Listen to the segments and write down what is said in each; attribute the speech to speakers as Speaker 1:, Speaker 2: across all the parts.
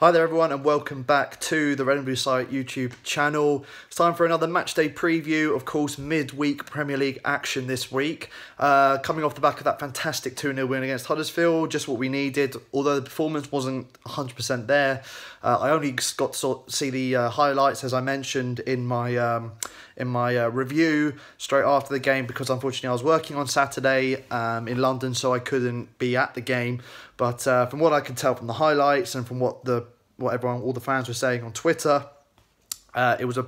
Speaker 1: Hi there everyone and welcome back to the Red and Blue Site YouTube channel. It's time for another matchday preview, of course midweek Premier League action this week. Coming off the back of that fantastic 2-0 win against Huddersfield, just what we needed, although the performance wasn't 100% there. I only got to see the highlights as I mentioned in my review straight after the game because unfortunately I was working on Saturday in London, so I couldn't be at the game. But from what I could tell from the highlights and from what all the fans were saying on Twitter, it was a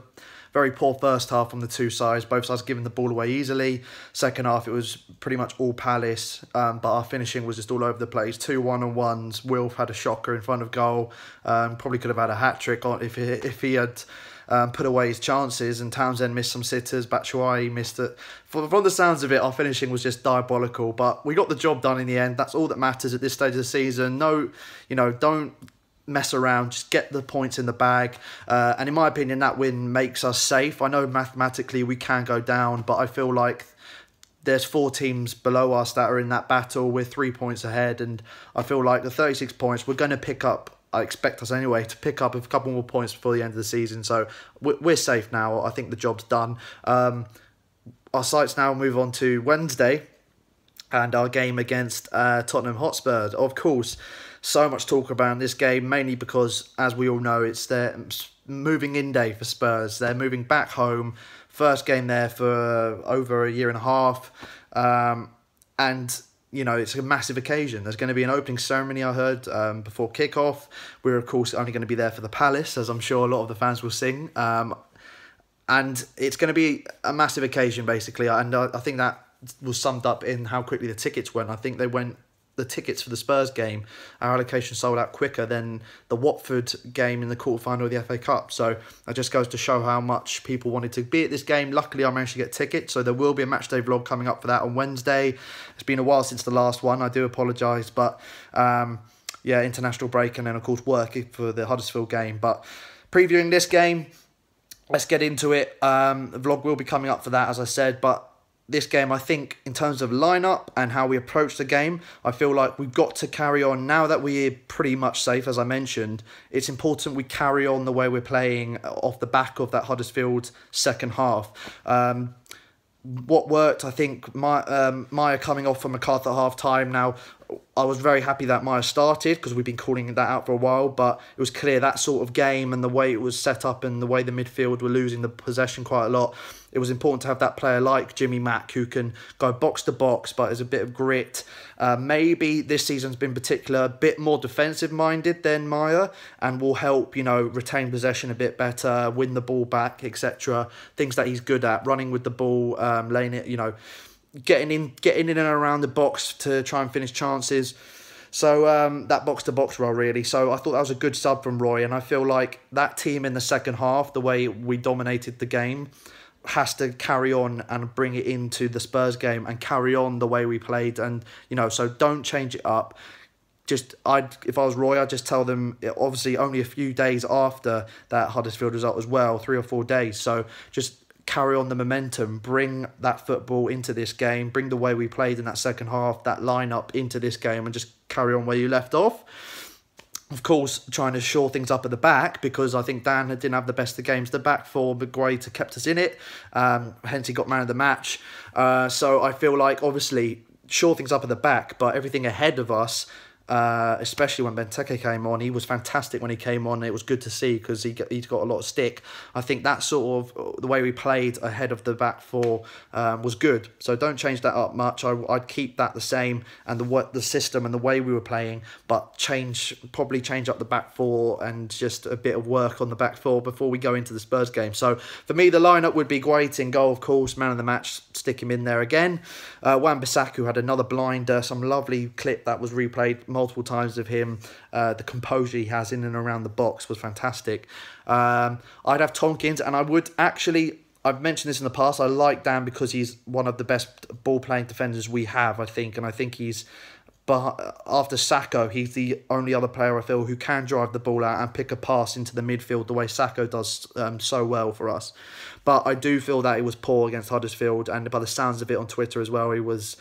Speaker 1: very poor first half from the two sides. Both sides giving the ball away easily. Second half, it was pretty much all Palace, but our finishing was just all over the place. 2 1-on-1s. Wilf had a shocker in front of goal. Probably could have had a hat-trick if he had put away his chances, and Townsend missed some sitters. Batshuayi missed it. From the sounds of it, our finishing was just diabolical, but we got the job done in the end. That's all that matters at this stage of the season. No, don't mess around, just get the points in the bag, and in my opinion that win makes us safe. I know mathematically we can go down, but I feel like there's 4 teams below us that are in that battle. We're 3 points ahead, and I feel like the 36 points we're going to pick up. I expect us anyway to pick up a couple more points before the end of the season, so we're safe now. I think the job's done. Our sights now move on to Wednesday and our game against Tottenham Hotspur. Of course, so much talk about this game, mainly because, as we all know, it's their moving in day for Spurs. They're moving back home. First game there for over a year and a half. And it's a massive occasion. There's going to be an opening ceremony, I heard, before kickoff. We're, of course, only going to be there for the Palace, as I'm sure a lot of the fans will sing. And it's going to be a massive occasion, basically. And I think that was summed up in how quickly the tickets went. I think the tickets for the Spurs game, our allocation sold out quicker than the Watford game in the quarterfinal of the FA Cup. So that just goes to show how much people wanted to be at this game. Luckily, I managed to get tickets, so there will be a matchday vlog coming up for that on Wednesday. It's been a while since the last one. I do apologise, but yeah, international break and then of course working for the Huddersfield game. But previewing this game, let's get into it. The vlog will be coming up for that, as I said, but this game, I think, in terms of lineup and how we approach the game, I feel like we've got to carry on. Now that we're pretty much safe, as I mentioned, it's important we carry on the way we're playing off the back of that Huddersfield second half. What worked, I think, Maya coming off from McCarthy at half-time. Now, I was very happy that Maya started because we've been calling that out for a while, but it was clear that sort of game and the way it was set up and the way the midfield were losing the possession quite a lot, it was important to have that player like Jimmy Mack who can go box to box but has a bit of grit. Maybe this season's been particular, a bit more defensive minded than Maya, and will help, retain possession a bit better, win the ball back, etc. Things that he's good at, running with the ball, laying it, getting in and around the box to try and finish chances. So that box-to-box role, really. So I thought that was a good sub from Roy, and I feel like that team in the second half, the way we dominated the game, has to carry on and bring it into the Spurs game and carry on the way we played. And, so don't change it up. If I was Roy, I'd just tell them, obviously only a few days after that Huddersfield result as well, 3 or 4 days. So just carry on the momentum, bring that football into this game, bring the way we played in that second half, that lineup into this game, and just carry on where you left off. Of course, trying to shore things up at the back, because I think Dan didn't have the best of games. The back four, but Guaita kept us in it. Hence, he got man of the match. So I feel like, obviously, shore things up at the back, but everything ahead of us, especially when Benteke came on, he was fantastic when he came on. It was good to see because he's got a lot of stick. I think that sort of the way we played ahead of the back four was good. So don't change that up much. I'd keep that the same, and the system and the way we were playing, but probably change up the back four and just a bit of work on the back four before we go into the Spurs game. So for me, the lineup would be Guaita in goal, of course, man of the match, stick him in there again. Wan-Bissaka had another blinder, some lovely clip that was replayed multiple times of him. The composure he has in and around the box was fantastic. I'd have Tompkins, and I would actually, I've mentioned this in the past, I like Dan because he's one of the best ball-playing defenders we have, I think, and I think he's, but after Sacco, he's the only other player I feel who can drive the ball out and pick a pass into the midfield the way Sacco does so well for us. But I do feel that it was poor against Huddersfield, and by the sounds of it on Twitter as well, he was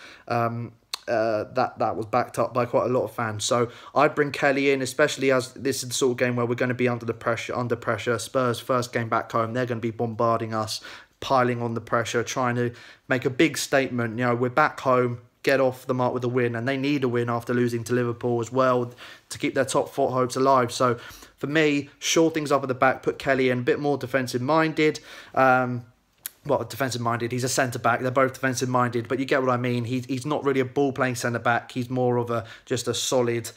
Speaker 1: that was backed up by quite a lot of fans. So I'd bring Kelly in, especially as this is the sort of game where we're going to be under pressure. Spurs first game back home, they're going to be bombarding us, piling on the pressure, trying to make a big statement. You know, we're back home, get off the mark with a win, and they need a win after losing to Liverpool as well to keep their top 4 hopes alive. So for me, shore things up at the back, put Kelly in, a bit more defensive minded. Well, defensive minded. He's a centre back. They're both defensive minded, but you get what I mean. He's not really a ball playing centre back. He's more of just a solid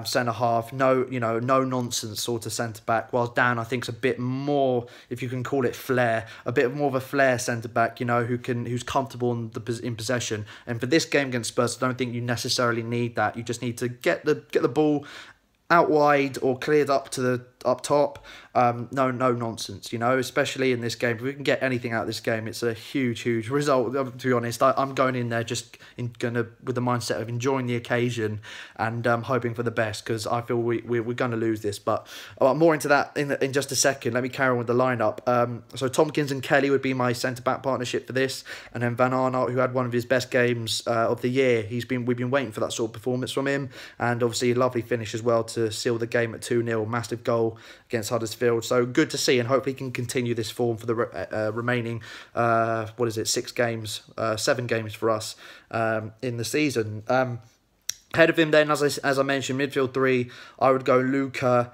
Speaker 1: centre half. No nonsense sort of centre back. Whilst Dan, I think, is a bit more, if you can call it flair, a bit more of a flair centre back. Who's comfortable in possession. And for this game against Spurs, I don't think you necessarily need that. You just need to get the ball out wide or cleared up top. No nonsense, especially in this game. If we can get anything out of this game, it's a huge result. To be honest, I'm going in there with the mindset of enjoying the occasion and hoping for the best, because I feel we're going to lose this. But more into that in just a second. Let me carry on with the lineup. So Tompkins and Kelly would be my centre-back partnership for this, and then Van Aanholt, who had one of his best games of the year. We've been waiting for that sort of performance from him, and obviously a lovely finish as well to seal the game at 2-0. Massive goal against Huddersfield. So good to see, and hopefully he can continue this form for the remaining 7 games for us in the season. Ahead of him then, as I mentioned, midfield 3, I would go Luca.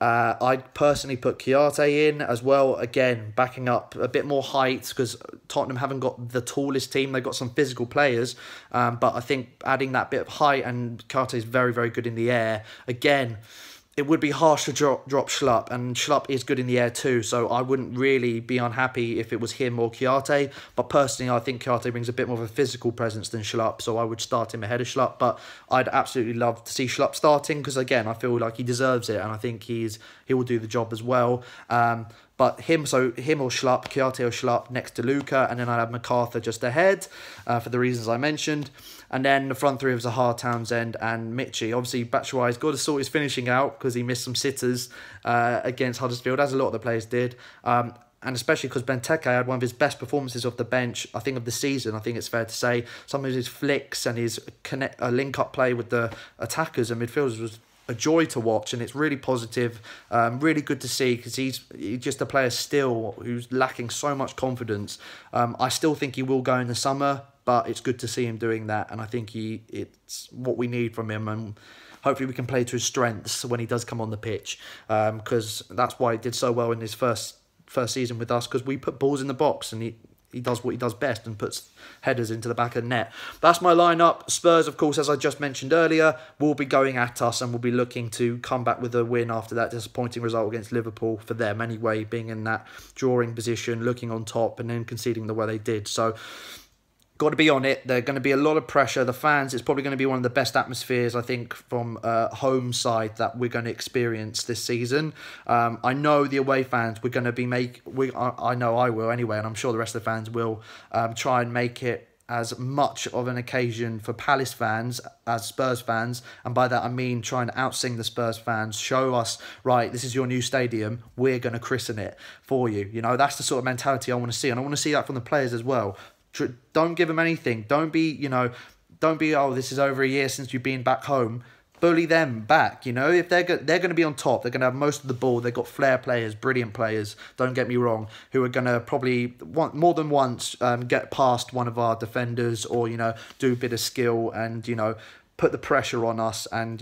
Speaker 1: I'd personally put Chiarte in as well, again backing up a bit more height, because Tottenham haven't got the tallest team. They've got some physical players, but I think adding that bit of height, and Chiarte is very, very good in the air. Again, it would be harsh to drop Schlupp, and Schlupp is good in the air too, so I wouldn't really be unhappy if it was him or Chiarte. But personally, I think Chiarte brings a bit more of a physical presence than Schlupp, so I would start him ahead of Schlupp. But I'd absolutely love to see Schlupp starting, because again, I feel like he deserves it, and I think he will do the job as well. But him or Schlupp, Chiarte or Schlupp next to Luca, and then I'd have MacArthur just ahead for the reasons I mentioned. And then the front 3 of Zaha, Townsend and Michy. Obviously, Batshuayi's got to sort his finishing out, because he missed some sitters against Huddersfield, as a lot of the players did. And especially because Benteke had one of his best performances off the bench, I think, of the season. I think it's fair to say some of his flicks and his link-up play with the attackers and midfielders was a joy to watch, and it's really positive, really good to see, because he's just a player still who's lacking so much confidence. I still think he will go in the summer, but it's good to see him doing that, and I think it's what we need from him, and hopefully we can play to his strengths when he does come on the pitch, because that's why he did so well in his first season with us, because we put balls in the box, and he does what he does best and puts headers into the back of the net. That's my lineup. Spurs, of course, as I just mentioned earlier, will be going at us and will be looking to come back with a win after that disappointing result against Liverpool, for them anyway, being in that drawing position, looking on top, and then conceding the way they did. So got to be on it. There's going to be a lot of pressure. The fans, it's probably going to be one of the best atmospheres, I think, from home side that we're going to experience this season. I know the away fans, we're going to be I know I will anyway, and I'm sure the rest of the fans will try and make it as much of an occasion for Palace fans as Spurs fans, and by that I mean trying to outsing the Spurs fans, show us, right, this is your new stadium, we're going to christen it for you. That's the sort of mentality I want to see, and I want to see that from the players as well. Don't give them anything. Don't be, oh, this is over a year since you've been back home. Bully them back, If they're going to be on top, they're going to have most of the ball. They've got flair players, brilliant players, don't get me wrong, who are going to probably more than once get past one of our defenders, or, do a bit of skill and, put the pressure on us and,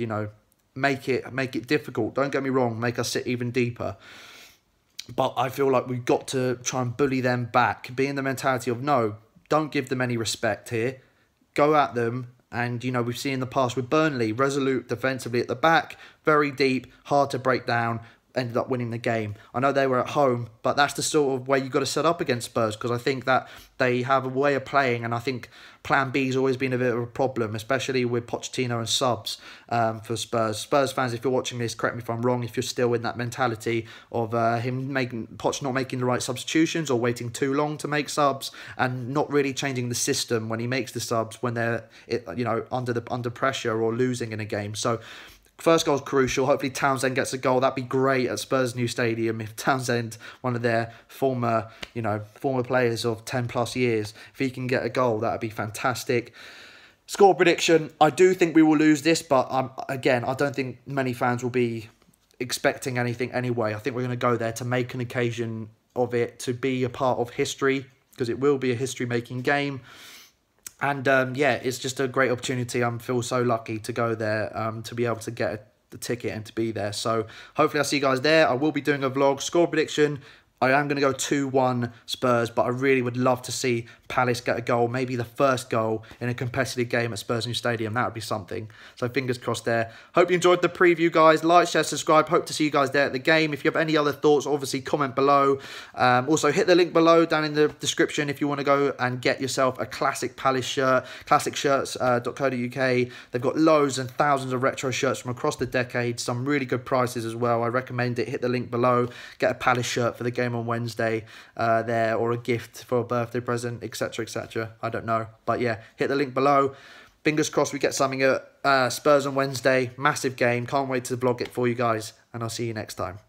Speaker 1: make it difficult. Don't get me wrong, make us sit even deeper. But I feel like we've got to try and bully them back, be in the mentality of, no, don't give them any respect here. Go at them. And, we've seen in the past with Burnley, resolute defensively at the back, very deep, hard to break down, ended up winning the game. I know they were at home, but that's the sort of way you've got to set up against Spurs, because I think that they have a way of playing, and I think Plan B has always been a bit of a problem, especially with Pochettino and subs for Spurs. Spurs fans, if you're watching this, correct me if I'm wrong, if you're still in that mentality of Poch not making the right substitutions, or waiting too long to make subs, and not really changing the system when he makes the subs when they're under pressure or losing in a game. So first goal is crucial. Hopefully Townsend gets a goal. That'd be great at Spurs' new stadium. If Townsend, one of their former players of 10 plus years, if he can get a goal, that'd be fantastic. Score prediction, I do think we will lose this, but again, I don't think many fans will be expecting anything anyway. I think we're going to go there to make an occasion of it, to be a part of history, because it will be a history-making game. And yeah, it's just a great opportunity. I feel so lucky to go there, to be able to get the ticket and to be there. So hopefully I'll see you guys there. I will be doing a vlog. Score prediction, I am going to go 2-1 Spurs, but I really would love to see Palace get a goal, maybe the first goal in a competitive game at Spurs New Stadium. That would be something. So fingers crossed there. Hope you enjoyed the preview, guys. Like, share, subscribe. Hope to see you guys there at the game. If you have any other thoughts, obviously comment below. Also, hit the link below down in the description if you want to go and get yourself a classic Palace shirt, classicshirts.co.uk. They've got loads and thousands of retro shirts from across the decades. Some really good prices as well. I recommend it. Hit the link below. Get a Palace shirt for the game on Wednesday there, or a gift for a birthday present, etc, etc. I don't know, but yeah, hit the link below. Fingers crossed we get something at Spurs on Wednesday. Massive game. Can't wait to vlog it for you guys, and I'll see you next time.